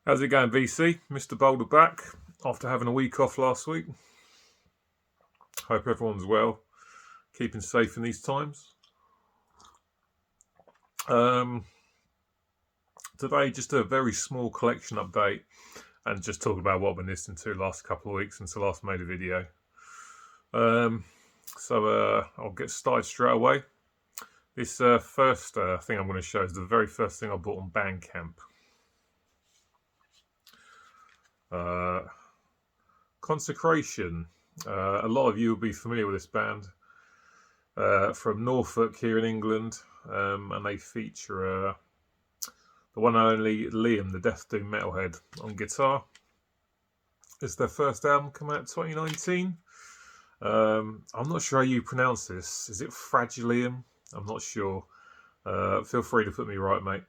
How's it going, VC? Mr. Boulder back after having a week off last week. Hope everyone's well, keeping safe in these times. Today, just a very small collection update and just talk about what I've been listening to the last couple of weeks since I last made a video. So I'll get started straight away. This first thing I'm going to show is the very first thing I bought on Bandcamp. Consecration. A lot of you will be familiar with this band from Norfolk here in England, and they feature the one and only Liam, the Death Doom Metalhead, on guitar. It's their first album, come out in 2019. I'm not sure how you pronounce this. Is it Fragilium? I'm not sure. Feel free to put me right, mate.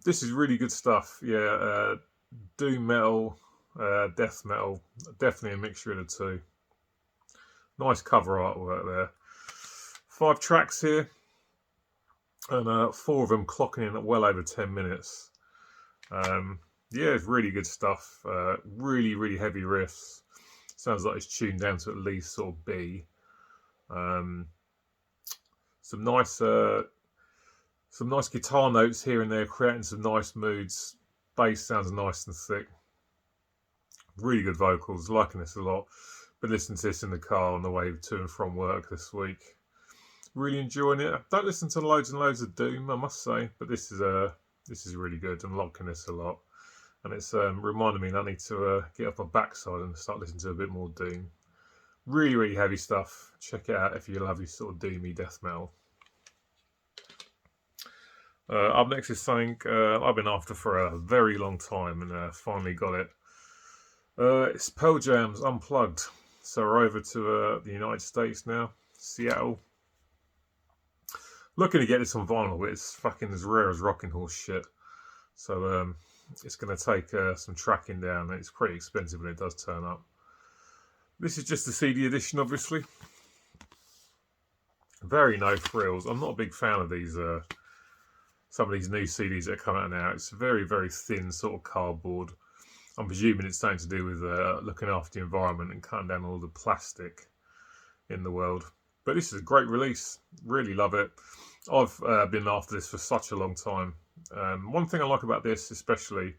This is really good stuff. Yeah, doom metal, death metal, definitely a mixture of the two. Nice cover artwork there. 5 tracks here, and 4 of them clocking in at well over 10 minutes. Yeah, it's really good stuff. Really, really heavy riffs. Sounds like it's tuned down to at least sort of B. Some nice guitar notes here and there, creating some nice moods. Bass sounds nice and thick. Really good vocals. Liking this a lot. Been listening to this in the car on the way to and from work this week. Really enjoying it. I don't listen to loads and loads of doom, I must say, but this is really good. I'm liking this a lot, and it's reminded me that I need to get off my backside and start listening to a bit more doom. Really, really heavy stuff. Check it out if you love your sort of doomy death metal. Up next is something I've been after for a very long time, and finally got it. It's Pearl Jam's Unplugged. So we're over to the United States now, Seattle. Looking to get this on vinyl, but it's fucking as rare as rocking horse shit. So it's going to take some tracking down. It's pretty expensive when it does turn up. This is just the CD edition, obviously. Very no frills. I'm not a big fan of these. Some of these new CDs that are coming out now. It's very, very thin sort of cardboard. I'm presuming it's something to do with looking after the environment and cutting down all the plastic in the world. But this is a great release. Really love it. I've been after this for such a long time. One thing I like about this especially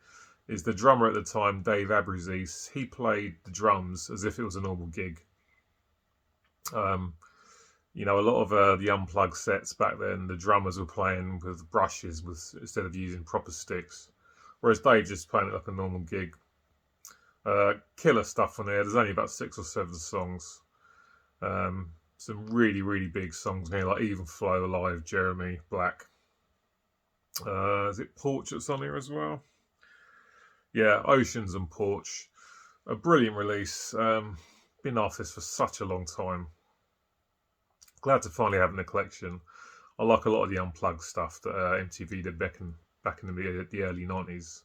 is the drummer at the time, Dave Abruzzese. He played the drums as if it was a normal gig. You know, a lot of the unplugged sets back then, the drummers were playing with brushes instead of using proper sticks. Whereas Dave just playing it like a normal gig. Killer stuff on there. There's only about 6 or 7 songs. Some really, really big songs here, like Even Flow, Alive, Jeremy, Black. Is it Porch that's on here as well? Yeah, Oceans and Porch. A brilliant release. Been after this for such a long time. Glad to finally have in the collection. I like a lot of the unplugged stuff that MTV did back in the early 90s.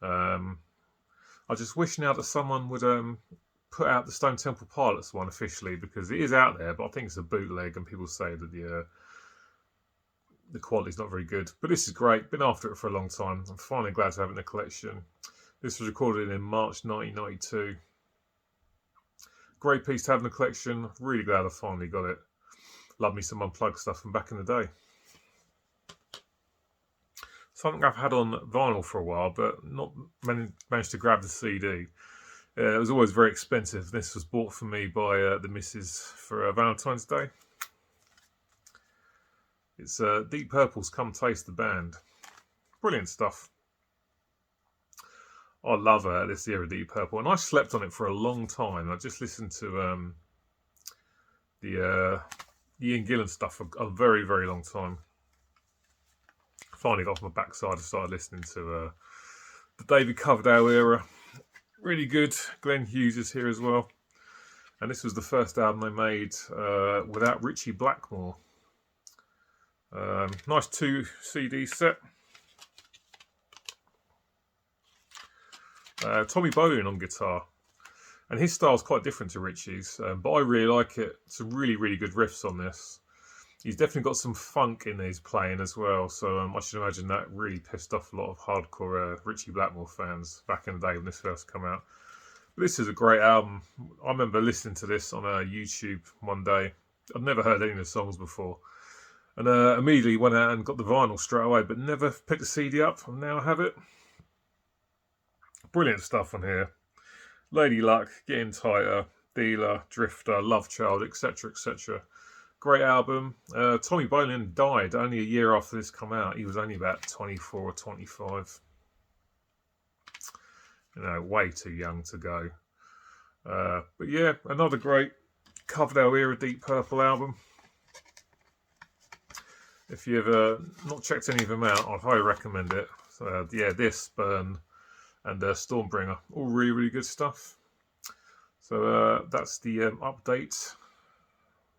I just wish now that someone would put out the Stone Temple Pilots one officially, because it is out there, but I think it's a bootleg and people say that the quality's not very good. But this is great. Been after it for a long time. I'm finally glad to have it in the collection. This was recorded in March 1992. Great piece to have in the collection. Really glad I finally got it. Love me some unplugged stuff from back in the day. Something I've had on vinyl for a while, but not managed to grab the CD. It was always very expensive. This was bought for me by the missus for Valentine's Day. It's Deep Purple's Come Taste the Band. Brilliant stuff. I love this era of Deep Purple, and I slept on it for a long time. I just listened to the Ian Gillan stuff for a very, very long time. Finally got off my backside and started listening to the David Coverdale era. Really good. Glenn Hughes is here as well. And this was the first album they made without Ritchie Blackmore. Nice 2 CD set. Tommy Bolin on guitar. And his style's quite different to Ritchie's, but I really like it. Some really, really good riffs on this. He's definitely got some funk in his playing as well, so I should imagine that really pissed off a lot of hardcore Richie Blackmore fans back in the day when this first came out. But this is a great album. I remember listening to this on YouTube one day. I'd never heard any of the songs before, and immediately went out and got the vinyl straight away, but never picked the CD up, and now I have it. Brilliant stuff on here. Lady Luck, Getting Tighter, Dealer, Drifter, Love Child, etc., etc. Great album. Tommy Bolin died only a year after this come out. He was only about 24 or 25. Way too young to go. But yeah, another great Coverdale era Deep Purple album. If you've not checked any of them out, I'd highly recommend it. Yeah, this, Burn, and Stormbringer, all really, really good stuff. So that's the update.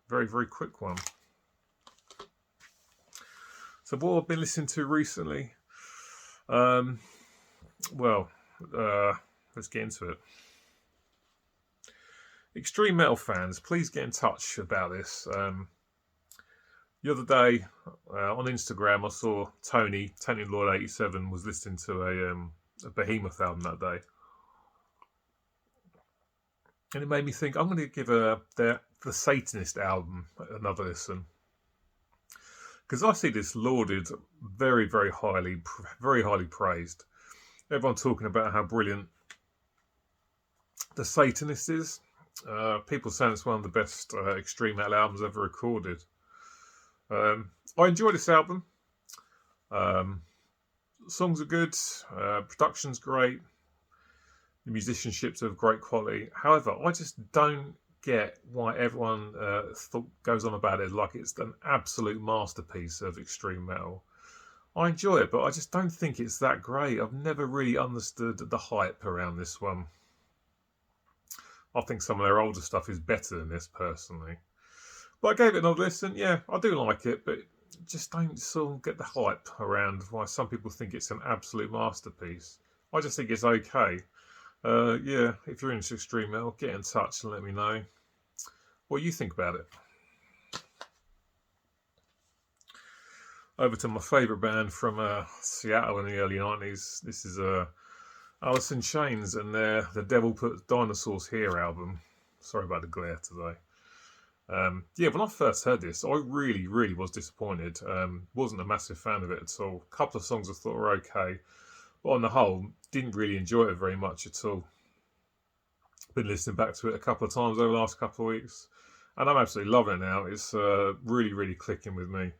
Very, very quick one. So what I've been listening to recently, let's get into it. Extreme metal fans, please get in touch about this. The other day on Instagram, I saw Tony Lloyd 87 was listening to a Behemoth album that day, and it made me think I'm going to give the Satanist album another listen, because I see this lauded very, very highly praised. Everyone talking about how brilliant the Satanist is. People saying it's one of the best extreme metal albums ever recorded. I enjoy this album. Songs are good. Production's great. The musicianship's of great quality. However, I just don't get why everyone goes on about it like it's an absolute masterpiece of extreme metal. I enjoy it, but I just don't think it's that great. I've never really understood the hype around this one. I think some of their older stuff is better than this, personally. But I gave it another listen. Yeah, I do like it, but just don't sort of get the hype around why some people think it's an absolute masterpiece. I just think it's okay. Yeah, if you're into extreme metal, get in touch and let me know what you think about it. Over to my favourite band from Seattle in the early 90s. This is Alice in Chains and their The Devil Put Dinosaurs Here album. Sorry about the glare today. Yeah, when I first heard this, I really, really was disappointed. Wasn't a massive fan of it at all. A couple of songs I thought were okay, but on the whole, didn't really enjoy it very much at all. Been listening back to it a couple of times over the last couple of weeks, and I'm absolutely loving it now. It's really, really clicking with me.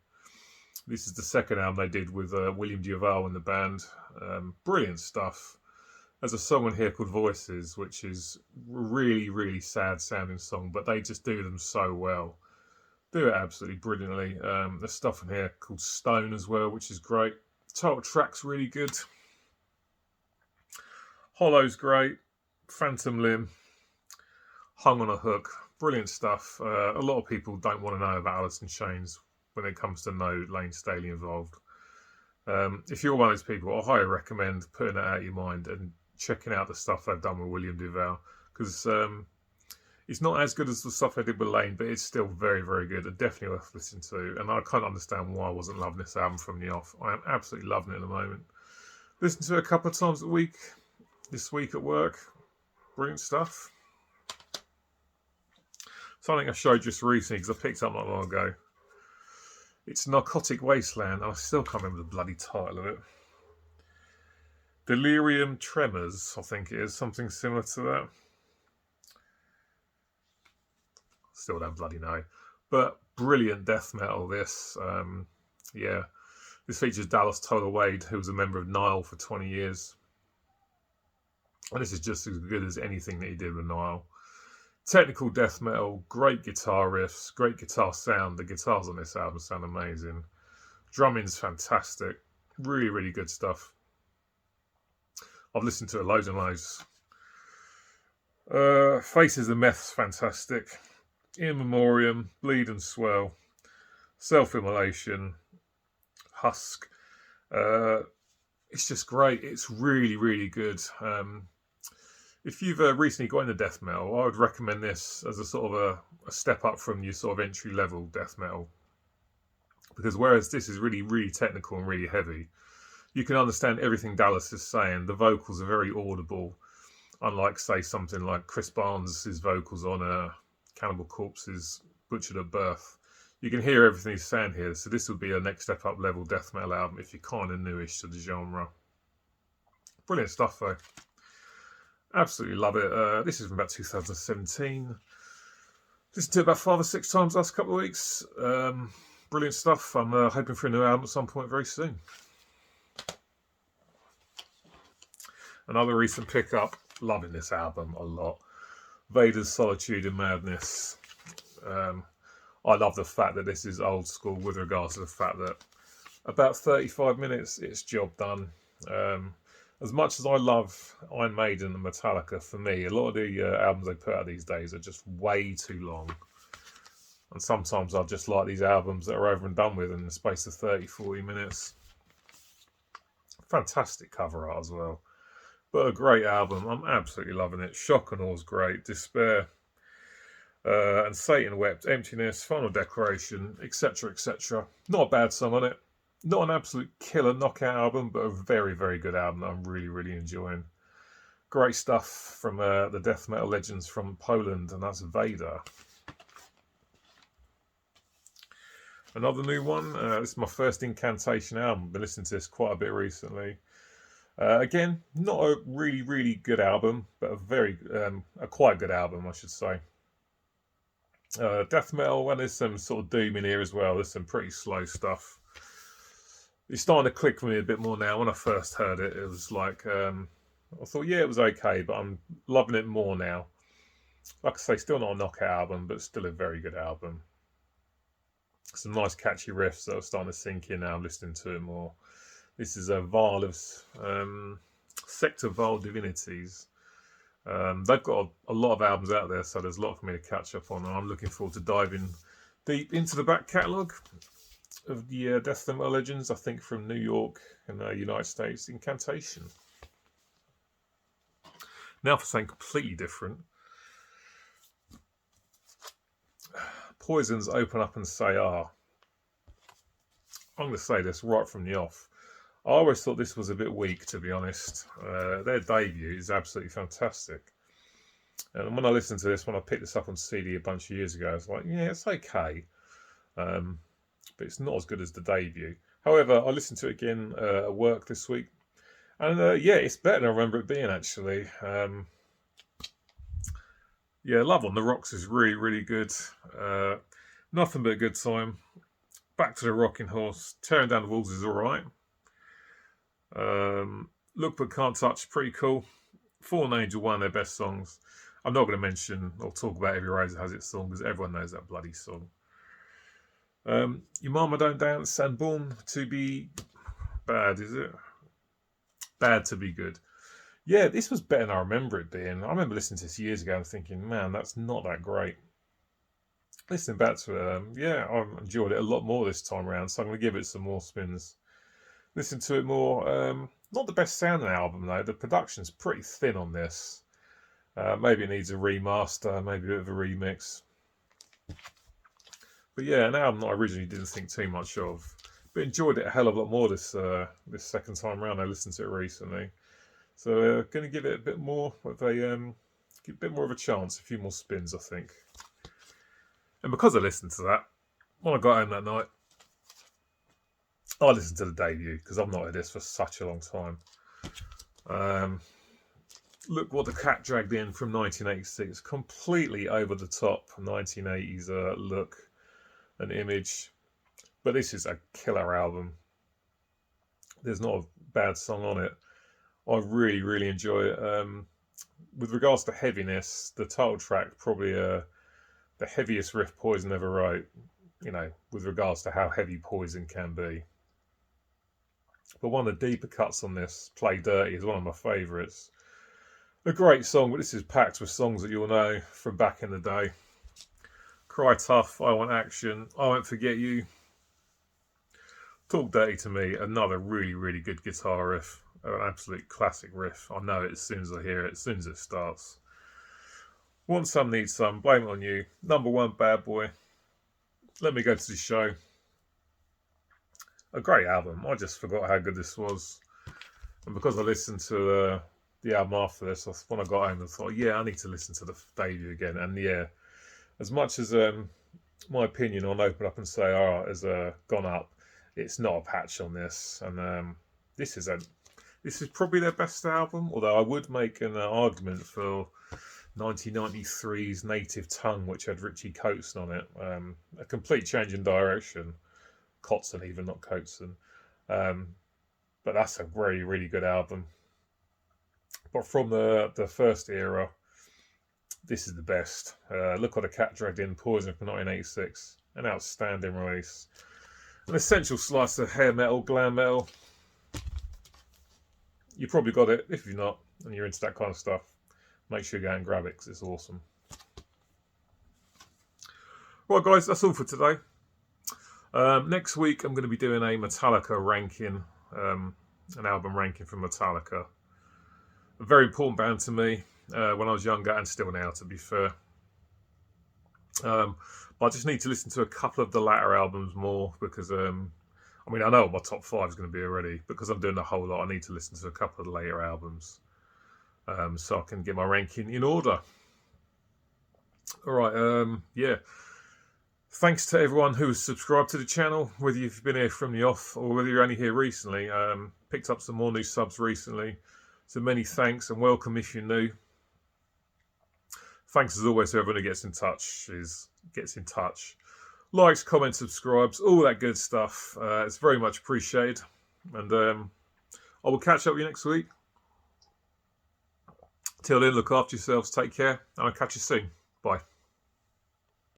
This is the second album they did with William Duval in the band. Brilliant stuff. There's a song on here called Voices, which is a really, really sad sounding song, but they just do them so well. Do it absolutely brilliantly. There's stuff in here called Stone as well, which is great. Title track's really good. Hollow's great. Phantom Limb. Hung on a Hook. Brilliant stuff. A lot of people don't want to know about Alice in Chains when it comes to know Lane Staley involved. If you're one of those people, I highly recommend putting it out of your mind and checking out the stuff they've done with William Duval, because it's not as good as the stuff they did with Lane, but it's still very, very good and definitely worth listening to. And I can't understand why I wasn't loving this album from the off. I am absolutely loving it at the moment. Listen to it a couple of times a week this week at work. Brilliant stuff. Something I showed just recently because I picked up not long ago. It's Narcotic Wasteland, and I still can't remember the bloody title of it. Delirium Tremors, I think it is. Something similar to that. Still don't bloody know. But brilliant death metal, this. Yeah. This features Dallas Toler Wade, who was a member of Nile for 20 years. And this is just as good as anything that he did with Nile. Technical death metal, great guitar riffs, great guitar sound. The guitars on this album sound amazing. Drumming's fantastic. Really, really good stuff. I've listened to it loads and loads. Faces of Meth's fantastic. In Memoriam, Bleed and Swell, Self-Immolation, Husk. It's just great. It's really, really good. If you've recently got into death metal, I would recommend this as a sort of a step up from your sort of entry level death metal. Because whereas this is really, really technical and really heavy, you can understand everything Dallas is saying. The vocals are very audible, unlike, say, something like Chris Barnes' vocals on Cannibal Corpse's Butchered at Birth. You can hear everything he's saying here, so this would be a next step up level death metal album if you're kind of newish to the genre. Brilliant stuff, though. Absolutely love it. This is from about 2017. Listened to it about 5 or 6 times last couple of weeks. Brilliant stuff. I'm hoping for a new album at some point very soon. Another recent pickup. Loving this album a lot. Vader's Solitude and Madness. I love the fact that this is old school with regards to the fact that about 35 minutes, it's job done. As much as I love Iron Maiden and Metallica, for me, a lot of the albums they put out these days are just way too long. And sometimes I just like these albums that are over and done with in the space of 30, 40 minutes. Fantastic cover art as well. But a great album. I'm absolutely loving it. Shock and Aw's great. Despair and Satan Wept, Emptiness, Final Declaration, etc., etc. Not a bad song on it. Not an absolute killer knockout album, but a very, very good album that I'm really, really enjoying. Great stuff from the death metal legends from Poland, and that's Vader. Another new one. This is my first Incantation album. Been listening to this quite a bit recently. Again, not a really, really good album, but a quite good album, I should say. Death metal, and there's some sort of doom in here as well. There's some pretty slow stuff. It's starting to click for me a bit more now. When I first heard it, it was like, I thought, yeah, it was okay, but I'm loving it more now. Like I say, still not a knockout album, but still a very good album. Some nice catchy riffs that are starting to sink in now. I'm listening to it more. This is a Vaal of Sector Vaal Divinities. They've got a lot of albums out there, so there's a lot for me to catch up on, and I'm looking forward to diving deep into the back catalogue of the Death Metal Legends, I think from New York and the United States, Incantation. Now for something completely different. Poison's Open Up and Say I'm going to say this right from the off. I always thought this was a bit weak, to be honest. Their debut is absolutely fantastic. And when I listened to this, when I picked this up on CD a bunch of years ago, I was like, yeah, it's okay. But it's not as good as the debut. However, I listened to it again at work this week. And yeah, it's better than I remember it being, actually. Yeah, Love on the Rocks is really, really good. Nothing but a good time. Back to the Rocking Horse. Tearing Down the Walls is alright. Look But Can't Touch, pretty cool. Fallen Angel, one of their best songs. I'm not going to mention or talk about Every Razor Has Its Song because everyone knows that bloody song. Your Mama Don't Dance and Born to Be Bad, is it? Bad to Be Good. Yeah, this was better than I remember it being. I remember listening to this years ago and thinking, man, that's not that great. Listening back to it, yeah, I enjoyed it a lot more this time around, so I'm going to give it some more spins. Listen to it more. Not the best sounding album, though. The production's pretty thin on this. Maybe it needs a remaster, maybe a bit of a remix. But yeah, an album that I originally didn't think too much of. But enjoyed it a hell of a lot more this second time around. I listened to it recently. So going to give it a bit more of a chance, a few more spins, I think. And because I listened to that, when I got home that night, I listened to the debut because I've not heard this for such a long time. Look What the Cat Dragged In from 1986. Completely over the top 1980s look and image. But this is a killer album. There's not a bad song on it. I really, really enjoy it. With regards to heaviness, the title track probably the heaviest riff Poison ever wrote. You know, with regards to how heavy Poison can be. But one of the deeper cuts on this, Play Dirty, is one of my favourites. A great song, but this is packed with songs that you'll know from back in the day. Cry Tough, I Want Action, I Won't Forget You. Talk Dirty to Me, another really, really good guitar riff. An absolute classic riff. I know it as soon as I hear it, as soon as it starts. Want Some, Need Some, Blame It On You. Number 1, Bad Boy. Let Me Go to the Show. a great album. I just forgot how good this was. And because I listened to the album after this, when I got home, I thought, yeah, I need to listen to the debut again. And yeah, as much as my opinion on Open Up and Say Alright has gone up, it's not a patch on this. And this is probably their best album. Although I would make an argument for 1993's Native Tongue, which had Richie Kotzen on it. A complete change in direction. Kotzen, even, not Kotzen. But that's a really, really good album. But from the first era, this is the best. Look What a Cat Dragged In, Poison from 1986. An outstanding release. An essential slice of hair metal, glam metal. You probably got it. If you're not, and you're into that kind of stuff, make sure you go and grab it because it's awesome. Right, guys, that's all for today. Next week, I'm going to be doing a Metallica ranking, an album ranking from Metallica. A very important band to me when I was younger and still now, to be fair. But I just need to listen to a couple of the latter albums more because, I know what my top 5 is going to be already. Because I'm doing a whole lot, I need to listen to a couple of the later albums so I can get my ranking in order. All right, yeah. Thanks to everyone who's subscribed to the channel, whether you've been here from the off or whether you're only here recently. Picked up some more new subs recently. So many thanks and welcome if you're new. Thanks as always to everyone who gets in touch. Likes, comments, subscribes, all that good stuff. It's very much appreciated. And I will catch up with you next week. Till then, look after yourselves, take care, and I'll catch you soon. Bye.